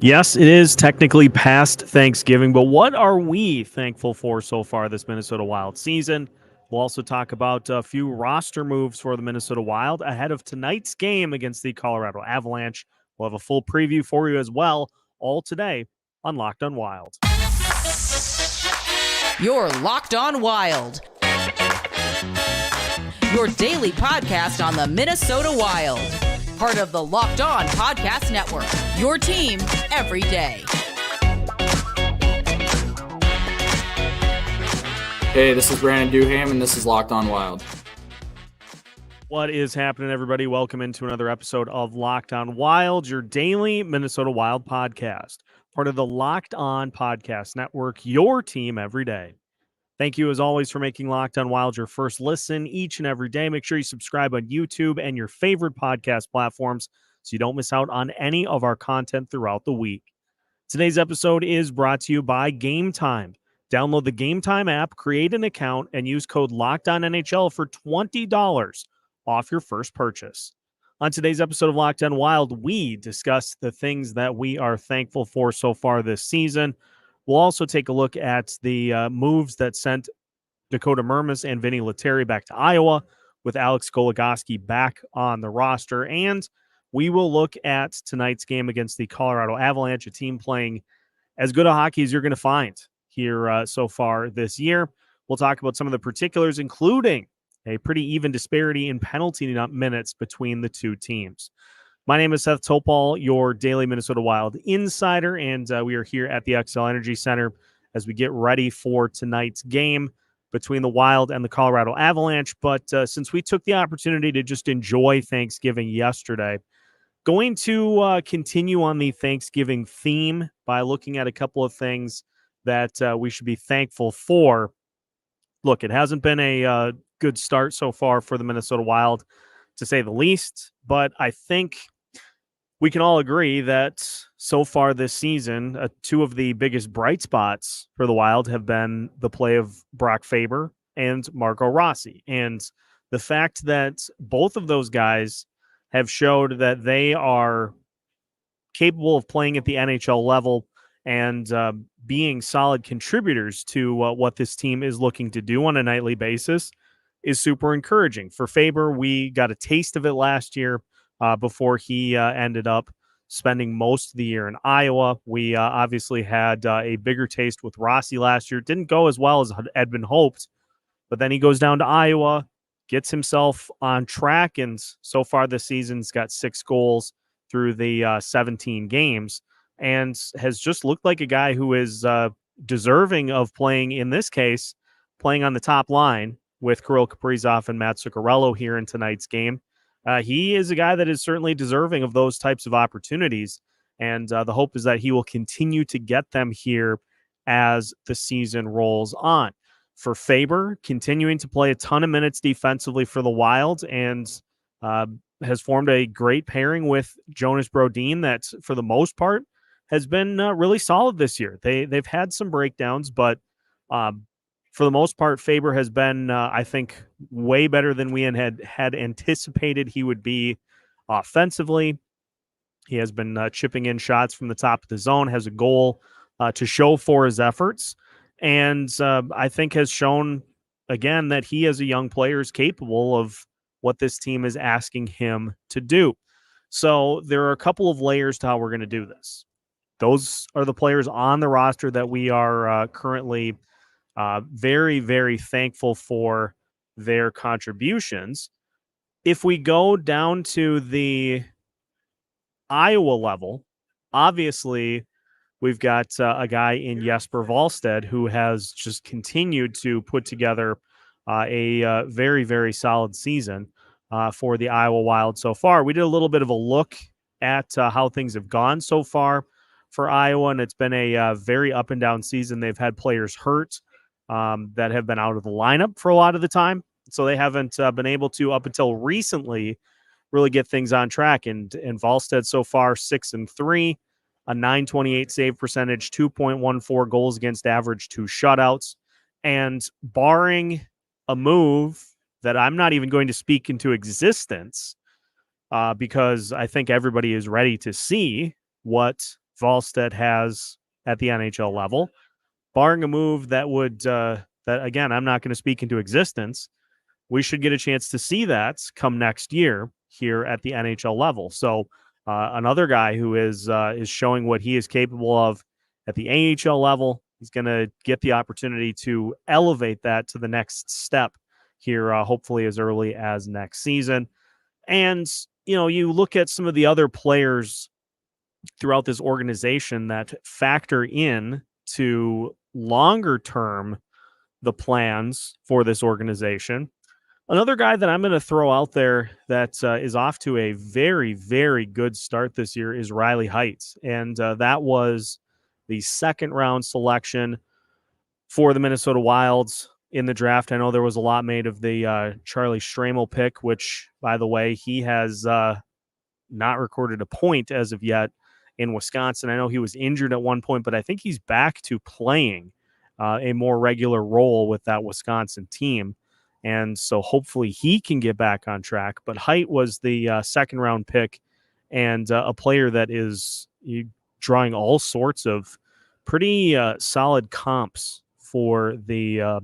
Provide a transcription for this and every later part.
Yes, it is technically past Thanksgiving, but what are we thankful for so far this Minnesota Wild season? We'll also talk about a few roster moves for the Minnesota Wild ahead of tonight's game against the Colorado Avalanche. We'll have a full preview for you as well, all today on Locked on Wild. You're Locked on Wild, your daily podcast on the Minnesota Wild. Part of the Locked On Podcast Network, your team every day. Hey, this is Brandon Duham, and this is Locked on Wild. What is happening, everybody? Welcome into another episode of Locked on Wild, your daily Minnesota Wild podcast. Part of the Locked On Podcast Network, your team every day. Thank you, as always, for making Locked on Wild your first listen each and every day. Make sure you subscribe on YouTube and your favorite podcast platforms so you don't miss out on any of our content throughout the week. Today's episode is brought to you by Game Time. Download the Game Time app, create an account, and use code LOCKEDONNHL for $20 off your first purchase. On today's episode of Locked on Wild, we discuss the things that we are thankful for so far this season. We'll also take a look at the moves that sent Dakota Mermis and Vinni Lettieri back to Iowa, with Alex Goligoski back on the roster. And we will look at tonight's game against the Colorado Avalanche, a team playing as good a hockey as you're going to find here so far this year. We'll talk about some of the particulars, including a pretty even disparity in penalty minutes between the two teams. My name is Seth Topal, your daily Minnesota Wild insider, and we are here at the XL Energy Center as we get ready for tonight's game between the Wild and the Colorado Avalanche. But since we took the opportunity to just enjoy Thanksgiving yesterday, going to continue on the Thanksgiving theme by looking at a couple of things that we should be thankful for. Look, it hasn't been a good start so far for the Minnesota Wild, to say the least, but I think we can all agree that so far this season, two of the biggest bright spots for the Wild have been the play of Brock Faber and Marco Rossi. And the fact that both of those guys have showed that they are capable of playing at the NHL level and being solid contributors to what this team is looking to do on a nightly basis is super encouraging. For Faber, we got a taste of it last year before he ended up spending most of the year in Iowa. We obviously had a bigger taste with Rossi last year. It didn't go as well as had been hoped, but then he goes down to Iowa, gets himself on track, and so far this season's got 6 goals through the 17 games and has just looked like a guy who is deserving of playing, in this case, playing on the top line with Kirill Kaprizov and Matt Zuccarello here in tonight's game. He is a guy that is certainly deserving of those types of opportunities, and the hope is that he will continue to get them here as the season rolls on. For Faber, continuing to play a ton of minutes defensively for the Wild, and has formed a great pairing with Jonas Brodin that, for the most part, has been really solid this year. They've had some breakdowns, but for the most part, Faber has been, I think, way better than we had anticipated he would be offensively. He has been chipping in shots from the top of the zone, has a goal to show for his efforts, and I think has shown, again, that he as a young player is capable of what this team is asking him to do. So there are a couple of layers to how we're going to do this. Those are the players on the roster that we are currently very, very thankful for their contributions. If we go down to the Iowa level, obviously we've got a guy in Jesper Wallstedt who has just continued to put together a very, very solid season for the Iowa Wild so far. We did a little bit of a look at how things have gone so far for Iowa, and it's been a very up and down season. They've had players hurt that have been out of the lineup for a lot of the time, so they haven't been able to, up until recently, really get things on track. And Wallstedt so far 6-3, a .928 save percentage, 2.14 goals against average, 2 shutouts, and barring a move that I'm not even going to speak into existence because I think everybody is ready to see what Wallstedt has at the NHL level, barring a move that would, that again, I'm not going to speak into existence. We should get a chance to see that come next year here at the NHL level. So another guy who is showing what he is capable of at the AHL level, he's going to get the opportunity to elevate that to the next step here, hopefully as early as next season. And, you look at some of the other players throughout this organization that factor in to longer term the plans for this organization. Another guy that I'm going to throw out there that is off to a very, very good start this year is Riley Heidt. And that was the second round selection for the Minnesota Wilds in the draft. I know there was a lot made of the Charlie Stramel pick, which, by the way, he has not recorded a point as of yet in Wisconsin. I know he was injured at one point, but I think he's back to playing a more regular role with that Wisconsin team. And so hopefully he can get back on track. But Heidt was the second round pick and a player that is drawing all sorts of pretty solid comps for the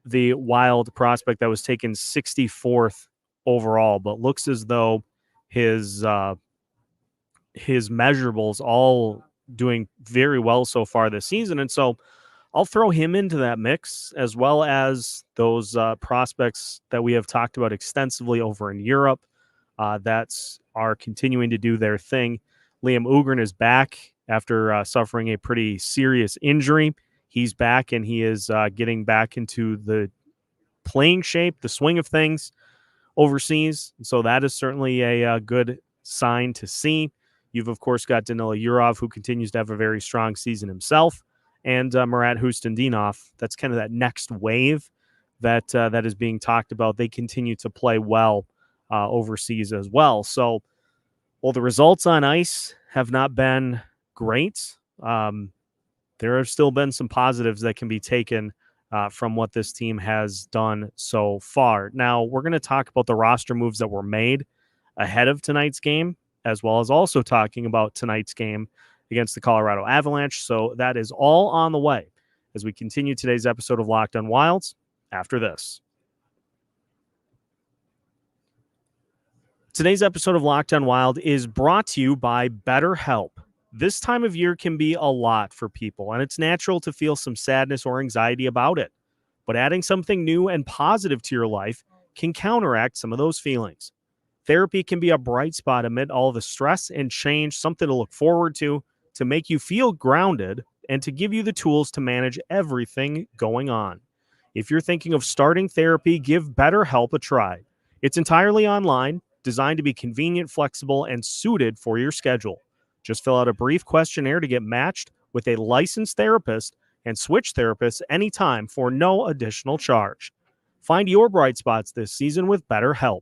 Wild prospect that was taken 64th overall, but looks as though his measurables all doing very well so far this season. And so I'll throw him into that mix, as well as those prospects that we have talked about extensively over in Europe that are continuing to do their thing. Liam Öhgren is back after suffering a pretty serious injury. He's back, and he is getting back into the playing shape, the swing of things overseas. So that is certainly a good sign to see. You've, of course, got Danila Yurov, who continues to have a very strong season himself, and Murat Hustendinov. That's kind of that next wave that is being talked about. They continue to play well overseas as well. So, while the results on ice have not been great, there have still been some positives that can be taken from what this team has done so far. Now, we're going to talk about the roster moves that were made ahead of tonight's game, as well as also talking about tonight's game against the Colorado Avalanche. So that is all on the way as we continue today's episode of Locked on Wilds after this. Today's episode of Locked on Wild is brought to you by BetterHelp. This time of year can be a lot for people, and it's natural to feel some sadness or anxiety about it. But adding something new and positive to your life can counteract some of those feelings. Therapy can be a bright spot amid all the stress and change, something to look forward to make you feel grounded, and to give you the tools to manage everything going on. If you're thinking of starting therapy, give BetterHelp a try. It's entirely online, designed to be convenient, flexible, and suited for your schedule. Just fill out a brief questionnaire to get matched with a licensed therapist and switch therapists anytime for no additional charge. Find your bright spots this season with BetterHelp.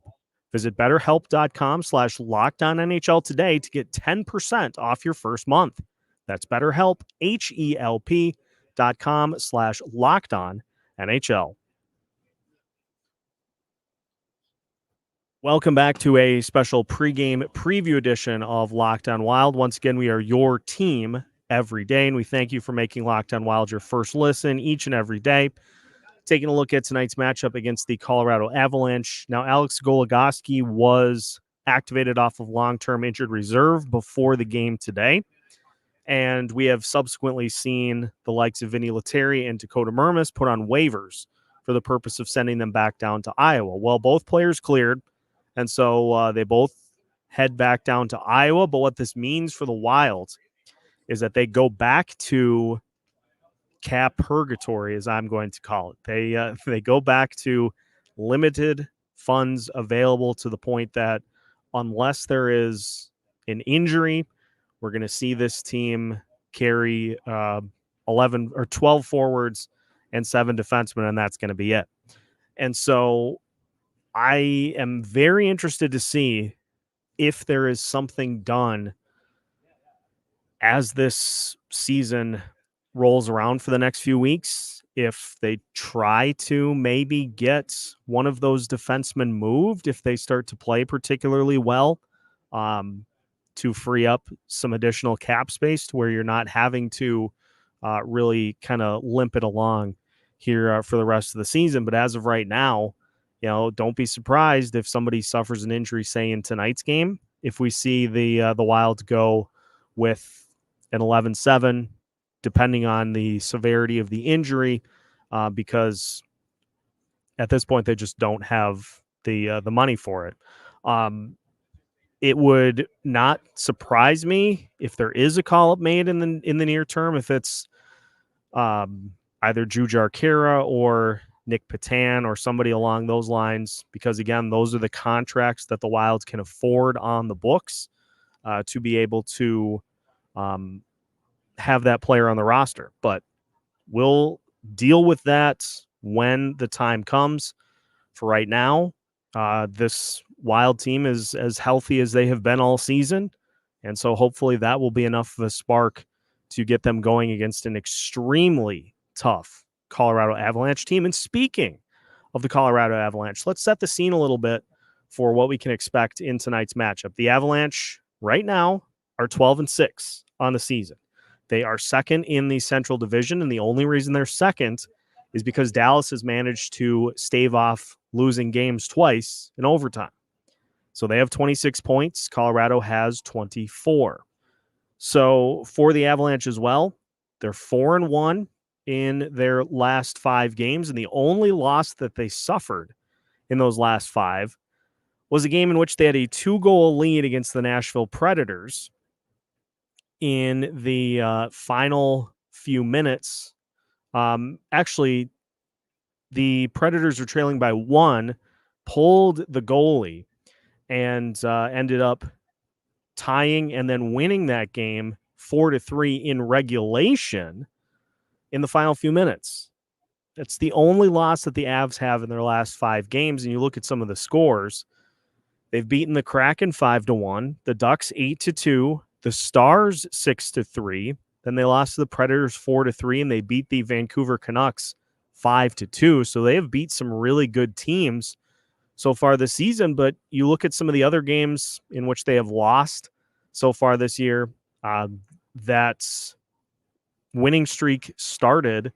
Visit BetterHelp.com/LockedOnNHL today to get 10% off your first month. That's BetterHelp, HELP.com/LockedOnNHL. Welcome back to a special pregame preview edition of Locked on Wild. Once again, we are your team every day, and we thank you for making Locked on Wild your first listen each and every day. Taking a look at tonight's matchup against the Colorado Avalanche. Now, Alex Goligoski was activated off of long-term injured reserve before the game today, and we have subsequently seen the likes of Vinni Lettieri and Dakota Mermis put on waivers for the purpose of sending them back down to Iowa. Well, both players cleared, and so they both head back down to Iowa. But what this means for the Wild is that they go back to cap purgatory, as I'm going to call it. They go back to limited funds available, to the point that unless there is an injury, we're going to see this team carry 11 or 12 forwards and 7 defensemen, and that's going to be it. And so I am very interested to see if there is something done as this season rolls around for the next few weeks, if they try to maybe get one of those defensemen moved, if they start to play particularly well. to free up some additional cap space to where you're not having to really kind of limp it along here for the rest of the season. But as of right now, don't be surprised if somebody suffers an injury, say in tonight's game, if we see the Wild go with an 11-7, depending on the severity of the injury, because at this point they just don't have the money for it. It would not surprise me if there is a call up made in the near term, if it's either Jujhar Khaira or Nick Patan or somebody along those lines, because again, those are the contracts that the Wilds can afford on the books to be able to have that player on the roster. But we'll deal with that when the time comes. For right now, this Wild team is as healthy as they have been all season, and so hopefully that will be enough of a spark to get them going against an extremely tough Colorado Avalanche team. And speaking of the Colorado Avalanche, let's set the scene a little bit for what we can expect in tonight's matchup. The Avalanche right now are 12-6 on the season. They are second in the Central Division, and the only reason they're second is because Dallas has managed to stave off losing games twice in overtime. So they have 26 points. Colorado has 24. So for the Avalanche as well, they're 4-1 in their last 5 games, and the only loss that they suffered in those last 5 was a game in which they had a 2-goal lead against the Nashville Predators in the final few minutes. Actually, the Predators were trailing by 1, pulled the goalie, and ended up tying and then winning that game 4-3 in regulation in the final few minutes. That's the only loss that the Avs have in their last 5 games. And you look at some of the scores, they've beaten the Kraken 5-1, the Ducks 8-2, the Stars 6-3. Then they lost to the Predators 4-3, and they beat the Vancouver Canucks 5-2. So they have beat some really good teams so far this season. But you look at some of the other games in which they have lost so far this year, that winning streak started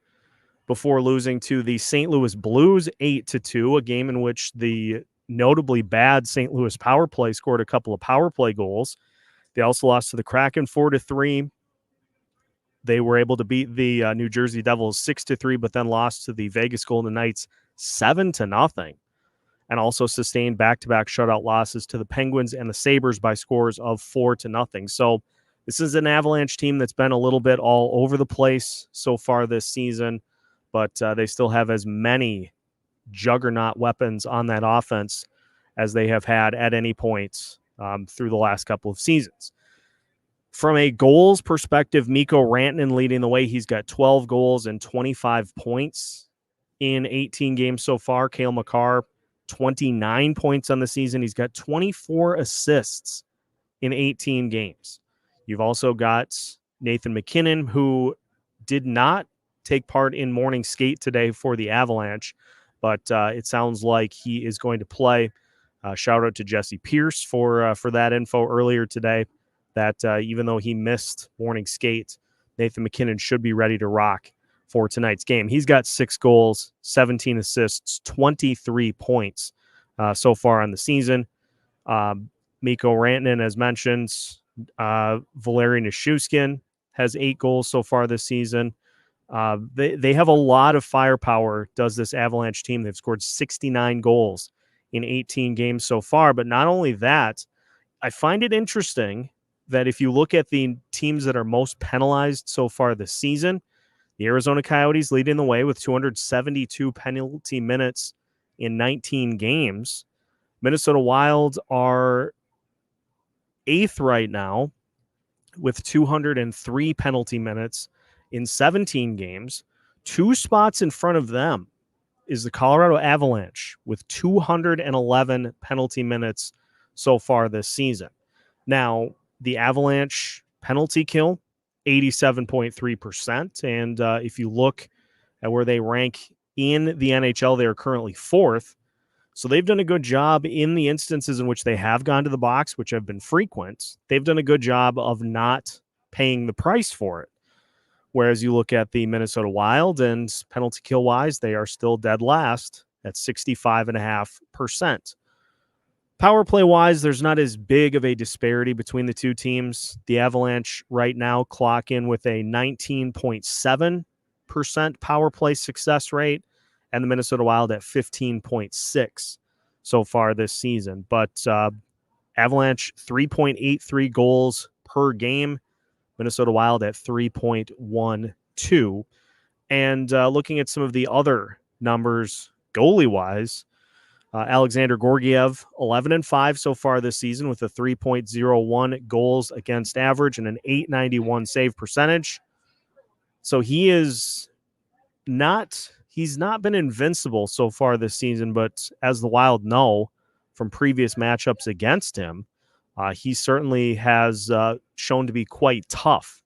before losing to the St. Louis Blues 8-2, a game in which the notably bad St. Louis power play scored a couple of power play goals. They also lost to the Kraken 4-3. They were able to beat the New Jersey Devils 6-3, but then lost to the Vegas Golden Knights 7-0, and also sustained back-to-back shutout losses to the Penguins and the Sabres by scores of 4-0. So this is an Avalanche team that's been a little bit all over the place so far this season, but they still have as many juggernaut weapons on that offense as they have had at any point through the last couple of seasons. From a goals perspective, Mikko Rantanen leading the way. He's got 12 goals and 25 points in 18 games so far. Cale Makar, 29 points on the season. He's got 24 assists in 18 games. You've also got Nathan MacKinnon, who did not take part in morning skate today for the Avalanche, but it sounds like he is going to play. Shout out to Jesse Pierce for that info earlier today, that even though he missed morning skate, Nathan MacKinnon should be ready to rock for tonight's game. He's got 6 goals, 17 assists, 23 points so far on the season. Mikko Rantanen, as mentioned, Valeri Nichushkin has 8 goals so far this season. They have a lot of firepower, does this Avalanche team. They've scored 69 goals in 18 games so far. But not only that, I find it interesting that if you look at the teams that are most penalized so far this season, the Arizona Coyotes leading the way with 272 penalty minutes in 19 games. Minnesota Wild are 8th right now with 203 penalty minutes in 17 games. 2 spots in front of them is the Colorado Avalanche with 211 penalty minutes so far this season. Now, the Avalanche penalty kill, 87.3%. And if you look at where they rank in the NHL, they are currently 4th So they've done a good job in the instances in which they have gone to the box, which have been frequent. They've done a good job of not paying the price for it. Whereas you look at the Minnesota Wild and penalty kill wise, they are still dead last at 65.5%. Power play wise, there's not as big of a disparity between the two teams. The Avalanche right now clock in with a 19.7% power play success rate, and the Minnesota Wild at 15.6 so far this season. But Avalanche 3.83 goals per game, Minnesota Wild at 3.12. And looking at some of the other numbers goalie-wise, Alexander Georgiev, 11-5 so far this season with a 3.01 goals against average and an .891 save percentage. So he's not been invincible so far this season, but as the Wild know from previous matchups against him, he certainly has shown to be quite tough,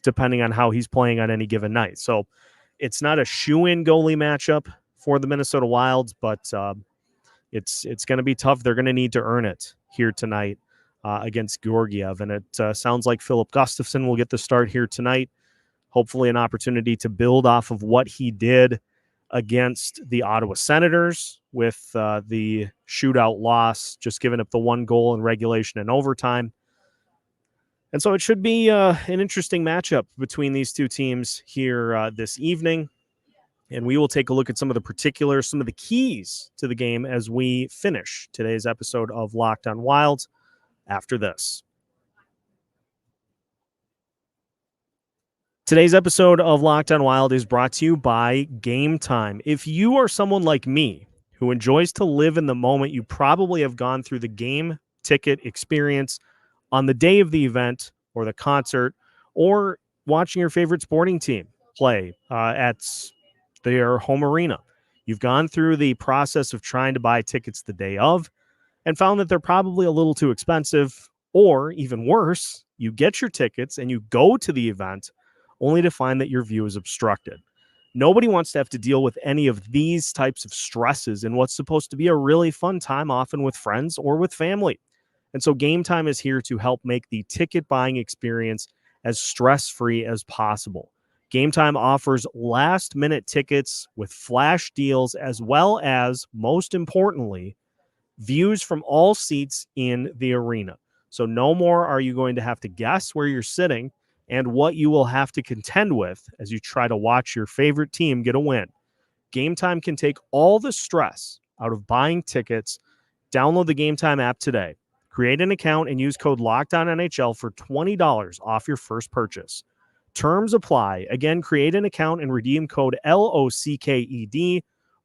depending on how he's playing on any given night. So it's not a shoe-in goalie matchup for the Minnesota Wild, but it's going to be tough. They're going to need to earn it here tonight against Georgiev, and it sounds like Philip Gustafsson will get the start here tonight. Hopefully an opportunity to build off of what he did against the Ottawa Senators with the shootout loss, just giving up the one goal in regulation and overtime. And so it should be an interesting matchup between these two teams here this evening. And we will take a look at some of the particulars, some of the keys to the game as we finish today's episode of Locked on Wild after this. Today's episode of Locked on Wild is brought to you by Game Time. If you are someone like me who enjoys to live in the moment, you probably have gone through the game ticket experience on the day of the event or the concert, or watching your favorite sporting team play at their home arena. You've gone through the process of trying to buy tickets the day of and found that they're probably a little too expensive, or even worse, you get your tickets and you go to the event only to find that your view is obstructed. Nobody wants to have to deal with any of these types of stresses in what's supposed to be a really fun time, often with friends or with family. And so Game Time is here to help make the ticket buying experience as stress-free as possible. Game Time offers last-minute tickets with flash deals, as well as, most importantly, views from all seats in the arena. So no more are you going to have to guess where you're sitting and what you will have to contend with as you try to watch your favorite team get a win. Game Time can take all the stress out of buying tickets. Download the Game Time app today. Create an account and use code LOCKEDONNHL for $20 off your first purchase. Terms apply. Again, create an account and redeem code LOCKEDONNHL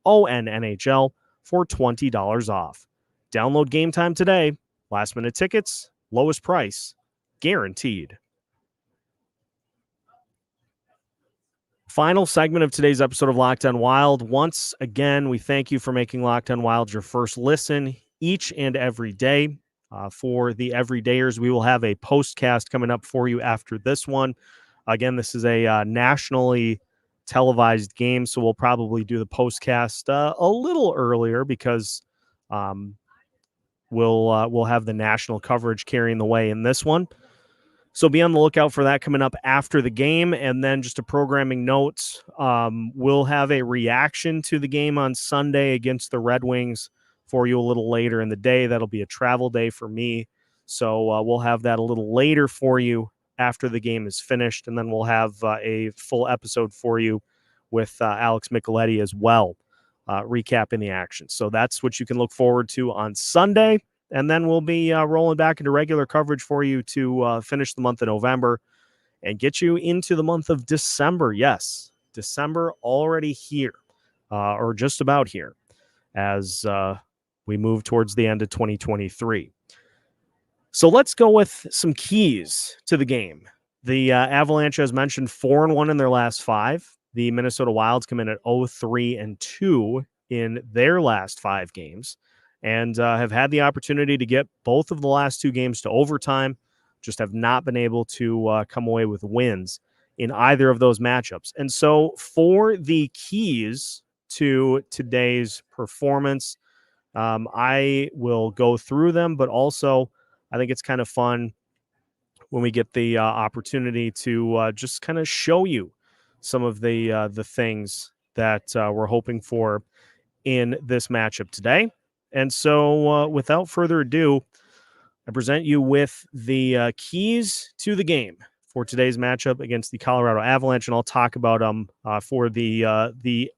for $20 off. Download Game Time today. Last minute tickets, lowest price, guaranteed. Final segment of today's episode of Locked on Wild. Once again, we thank you for making Locked on Wild your first listen each and every day. For the everydayers, we will have a postcast coming up for you after this one. Again, this is a nationally televised game, so we'll probably do the postcast a little earlier because we'll have the national coverage carrying the way in this one. So be on the lookout for that coming up after the game. And then just a programming note, we'll have a reaction to the game on Sunday against the Red Wings for you a little later in the day. That'll be a travel day for me. So we'll have that a little later for you after the game is finished. And then we'll have a full episode for you with Alex Micheletti as well, recapping the action. So that's what you can look forward to on Sunday. And then we'll be rolling back into regular coverage for you to finish the month of November and get you into the month of December. Yes, December already here, or just about here, as we move towards the end of 2023. So let's go with some keys to the game. The Avalanche, as mentioned, 4-1 in their last 5. The Minnesota Wilds come in at 0-3-2 in their last 5 games. And have had the opportunity to get both of the last 2 games to overtime, just have not been able to come away with wins in either of those matchups. And so for the keys to today's performance. I will go through them, but also I think it's kind of fun when we get the opportunity to just kind of show you some of the things that we're hoping for in this matchup today. And so without further ado, I present you with the keys to the game for today's matchup against the Colorado Avalanche, and I'll talk about them for the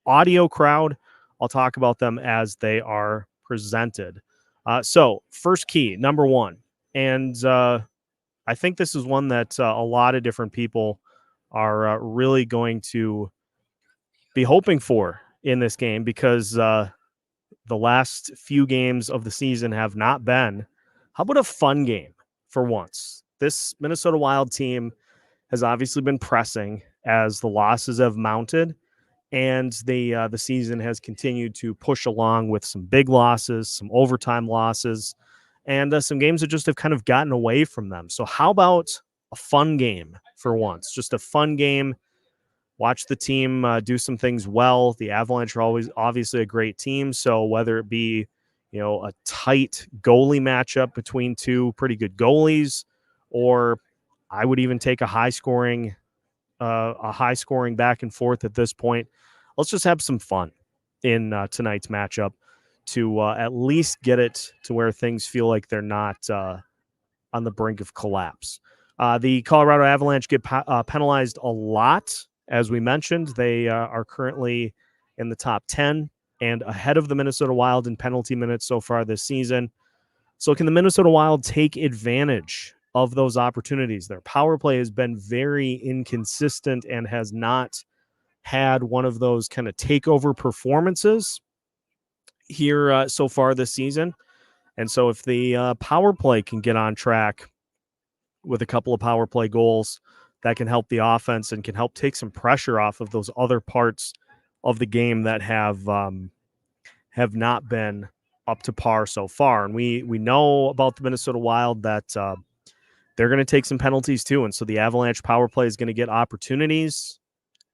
audio crowd. I'll talk about them as they are presented. So first key, number one, and I think this is one that a lot of different people are really going to be hoping for in this game, because the last few games of the season have not been. How about a fun game for once? This Minnesota Wild team has obviously been pressing as the losses have mounted, and the season has continued to push along with some big losses, some overtime losses, and some games that just have kind of gotten away from them. So how about a fun game for once? Just a fun game. Watch the team do some things well. The Avalanche are always obviously a great team. So whether it be, a tight goalie matchup between two pretty good goalies, or I would even take a high scoring back and forth at this point. Let's just have some fun in tonight's matchup to at least get it to where things feel like they're not on the brink of collapse. The Colorado Avalanche get penalized a lot. As we mentioned, they are currently in the top 10 and ahead of the Minnesota Wild in penalty minutes so far this season. So can the Minnesota Wild take advantage of those opportunities? Their power play has been very inconsistent and has not had one of those kind of takeover performances here so far this season. And so if the power play can get on track with a couple of power play goals, that can help the offense and can help take some pressure off of those other parts of the game that have not been up to par so far. And we know about the Minnesota Wild that they're going to take some penalties too. And so the Avalanche power play is going to get opportunities,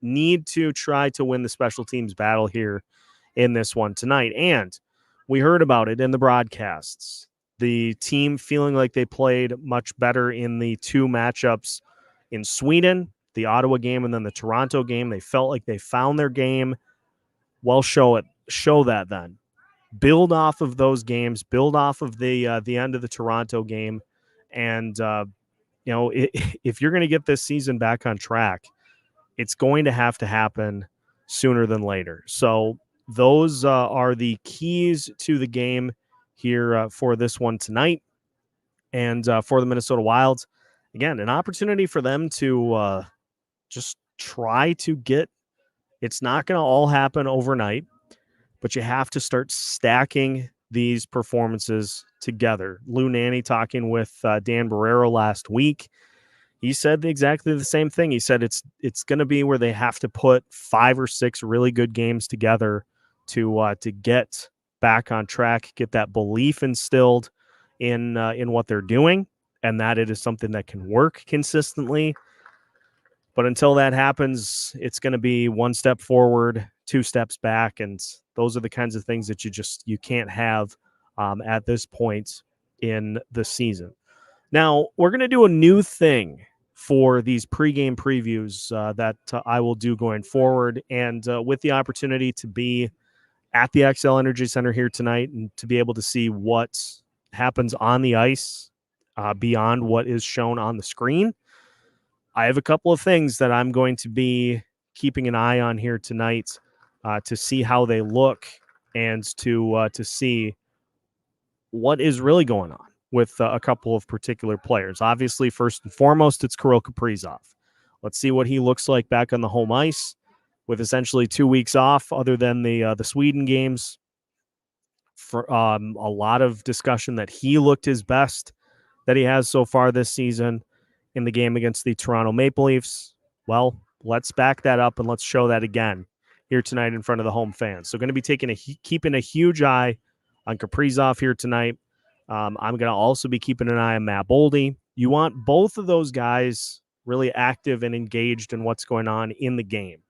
need to try to win the special teams battle here in this one tonight. And we heard about it in the broadcasts. The team feeling like they played much better in the two matchups in Sweden, the Ottawa game and then the Toronto game. They felt like they found their game. Well, show that then. Build off of those games, build off of the end of the Toronto game. And, if you're going to get this season back on track, it's going to have to happen sooner than later. So those are the keys to the game here for this one tonight. And for the Minnesota Wild, again, an opportunity for them to just try to get, it's not going to all happen overnight, but you have to start stacking these performances together. Lou Nanne talking with Dan Barrero last week, he said exactly the same thing. He said it's going to be where they have to put 5 or 6 really good games together to get back on track, get that belief instilled in what they're doing, and that it is something that can work consistently. But until that happens, it's going to be 1 step forward, 2 steps back, and those are the kinds of things that you can't have at this point in the season. Now, we're going to do a new thing for these pregame previews that I will do going forward, and with the opportunity to be at the XL Energy Center here tonight and to be able to see what happens on the ice beyond what is shown on the screen, I have a couple of things that I'm going to be keeping an eye on here tonight to see how they look and to see what is really going on with a couple of particular players. Obviously, first and foremost, it's Kirill Kaprizov. Let's see what he looks like back on the home ice with essentially 2 weeks off other than the Sweden games. For a lot of discussion that he looked his best that he has so far this season in the game against the Toronto Maple Leafs. Well, let's back that up and let's show that again here tonight in front of the home fans. So going to be keeping a huge eye on Kaprizov here tonight. I'm going to also be keeping an eye on Matt Boldy. You want both of those guys really active and engaged in what's going on in the game.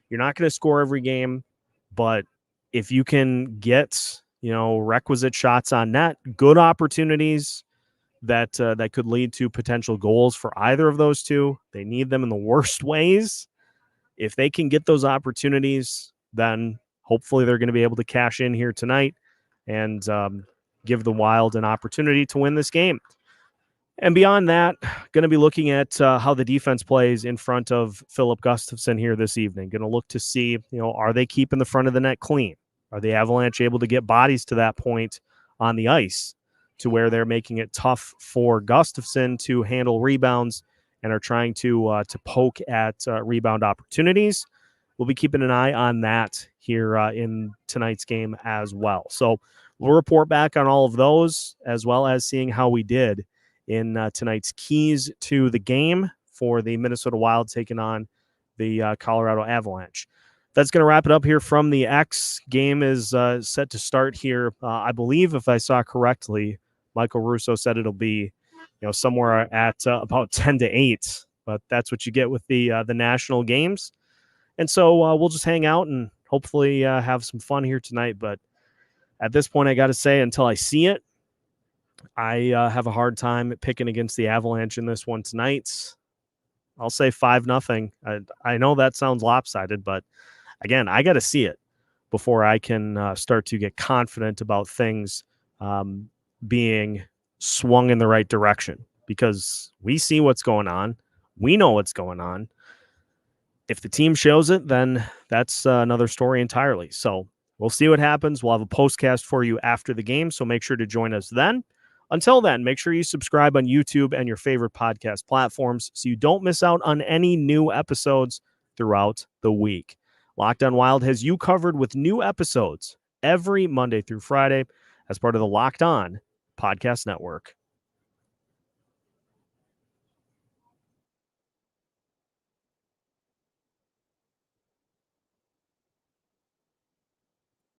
You're not going to score every game, But if you can get, requisite shots on net, good opportunities that could lead to potential goals for either of those two, they need them in the worst ways. If they can get those opportunities, then hopefully they're going to be able to cash in here tonight and give the Wild an opportunity to win this game. And beyond that, going to be looking at how the defense plays in front of Filip Gustavsson here this evening. Going to look to see, are they keeping the front of the net clean? Are the Avalanche able to get bodies to that point on the ice to where they're making it tough for Gustavsson to handle rebounds and are trying to poke at rebound opportunities? We'll be keeping an eye on that here in tonight's game as well. So we'll report back on all of those, as well as seeing how we did in tonight's keys to the game for the Minnesota Wild taking on the Colorado Avalanche. That's going to wrap it up here from the X. Game is set to start here. I believe, if I saw correctly, Michael Russo said it'll be somewhere at about 10-8, but that's what you get with the national games. And so we'll just hang out and hopefully have some fun here tonight. But at this point, I got to say, until I see it, I have a hard time picking against the Avalanche in this one tonight. I'll say 5-0. I know that sounds lopsided, but again, I got to see it before I can start to get confident about things being swung in the right direction, because we see what's going on. We know what's going on. If the team shows it, then that's another story entirely. So we'll see what happens. We'll have a postcast for you after the game, so make sure to join us then. Until then, make sure you subscribe on YouTube and your favorite podcast platforms so you don't miss out on any new episodes throughout the week. Locked On Wild has you covered with new episodes every Monday through Friday as part of the Locked On Podcast Network.